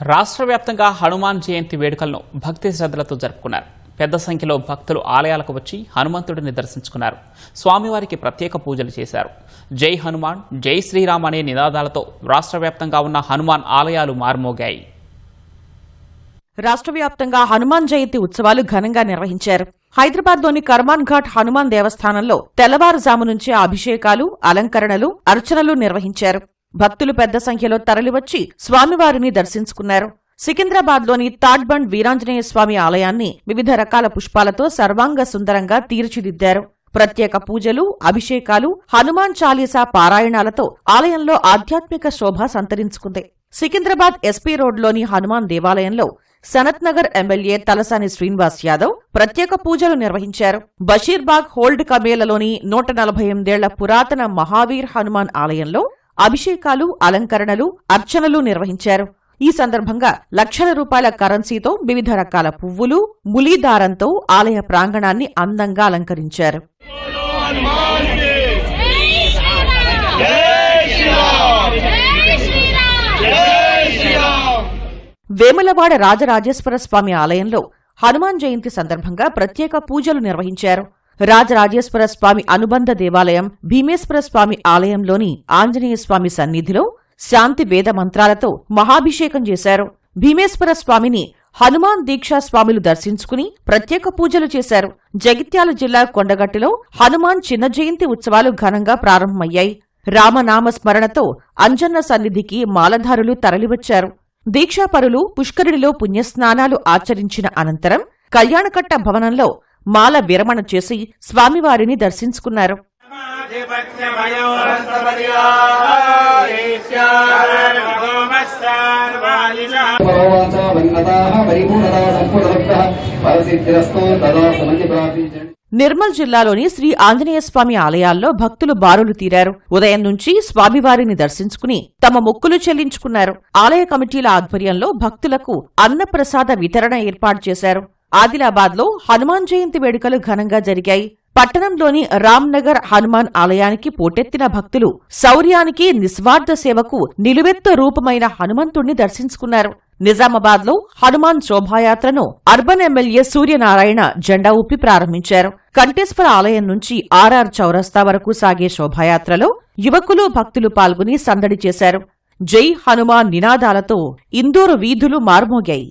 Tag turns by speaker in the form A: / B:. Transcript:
A: రాష్ట్ర వ్యాప్తంగా హనుమాన్ జయంతి వేడుకలను భక్తి శ్రద్ధలతో జరుపుకున్నారు. పెద్ద సంఖ్యలో భక్తులు ఆలయాలకు వచ్చి హనుమంతుడిని దర్శించుకున్నారు. స్వామివారికి ప్రత్యేక పూజలు చేశారు. జై హనుమాన్, జై శ్రీరామ్ అనే నినాదాలతో రాష్ట్ర వ్యాప్తంగా ఉన్న హనుమాన్ ఆలయాలు మార్మోగాయి.
B: రాష్ట్ర వ్యాప్తంగా హనుమాన్ జయంతి ఉత్సవాలు ఘనంగా నిర్వహించారు. హైదరాబాద్లోని కర్మాన్ ఘాట్ హనుమాన్ దేవస్థానంలో తెల్లవారుజాము నుంచే అభిషేకాలు, అలంకరణలు, అర్చనలు నిర్వహించారు. భక్తులు పెద్ద సంఖ్యలో తరలివచ్చి స్వామివారిని దర్శించుకున్నారు. సికింద్రాబాద్లోని తాడ్బండ్ వీరాంజనేయ స్వామి ఆలయాన్ని వివిధ రకాల పుష్పాలతో సర్వాంగ సుందరంగా తీర్చిదిద్దారు. ప్రత్యేక పూజలు, అభిషేకాలు, హనుమాన్ చాలీసా పారాయణాలతో ఆలయంలో ఆధ్యాత్మిక శోభ సంతరించుకుంది. సికింద్రాబాద్ ఎస్పీ రోడ్లోని హనుమాన్ దేవాలయంలో సనత్ నగర్ ఎమ్మెల్యే తలసాని శ్రీనివాస్ యాదవ్ ప్రత్యేక పూజలు నిర్వహించారు. బషీర్బాగ్ హోల్డ్ కబేలలోని 148 ఏళ్ల పురాతన మహావీర్ హనుమాన్ ఆలయంలో అభిషేకాలు, అలంకరణలు, అర్చనలు నిర్వహించారు. ఈ సందర్భంగా లక్షల రూపాయల కరెన్సీతో వివిధ రకాల పువ్వులు, ములీదారంతో ఆలయ ప్రాంగణాన్ని అందంగా అలంకరించారు. వేములవాడ రాజరాజేశ్వర స్వామి ఆలయంలో హనుమాన్ జయంతి సందర్భంగా ప్రత్యేక పూజలు నిర్వహించారు. రాజరాజేశ్వర స్వామి అనుబంధ దేవాలయం భీమేశ్వర స్వామి ఆలయంలోని ఆంజనేయ స్వామి సన్నిధిలో శాంతి వేద మంత్రాలతో మహాభిషేకం చేశారు. భీమేశ్వర స్వామిని హనుమాన్ దీక్షా స్వాములు దర్శించుకుని ప్రత్యేక పూజలు చేశారు. జగిత్యాల జిల్లా కొండగట్టులో హనుమాన్ చిన్న జయంతి ఉత్సవాలు ఘనంగా ప్రారంభమయ్యాయి. రామనామ స్మరణతో అంజన్న సన్నిధికి మాలధారులు తరలివచ్చారు. దీక్షాపరులు పుష్కరిణిలో పుణ్యస్నానాలు ఆచరించిన అనంతరం కళ్యాణకట్ట భవనంలో మాల విరమణ చేసి స్వామివారిని దర్శించుకున్నారు. నిర్మల్ జిల్లాలోని శ్రీ ఆంజనేయస్వామి ఆలయాల్లో భక్తులు బారులు తీరారు. ఉదయం నుంచి స్వామివారిని దర్శించుకుని తమ మొక్కులు చెల్లించుకున్నారు. ఆలయ కమిటీల ఆధ్వర్యంలో భక్తులకు అన్నప్రసాద వితరణ ఏర్పాటు చేశారు. ఆదిలాబాద్లో హనుమాన్ జయంతి వేడుకలు ఘనంగా జరిగాయి. పట్టణంలోని రామ్నగర్ హనుమాన్ ఆలయానికి పోటెత్తిన భక్తులు శౌర్యానికి, నిస్వార్థ సేవకు నిలువెత్తు రూపమైన హనుమంతుణ్ణి దర్శించుకున్నారు. నిజామాబాద్లో హనుమాన్ శోభాయాత్రను అర్బన్ ఎమ్మెల్యే సూర్యనారాయణ జెండా ఊపి ప్రారంభించారు. కంఠేశ్వర ఆలయం నుంచి ఆర్ఆర్ చౌరస్తా వరకు సాగే శోభాయాత్రలో యువకులు, భక్తులు పాల్గొని సందడి చేశారు. జై హనుమాన్ నినాదాలతో ఇందూరు వీధులు మార్మోగాయి.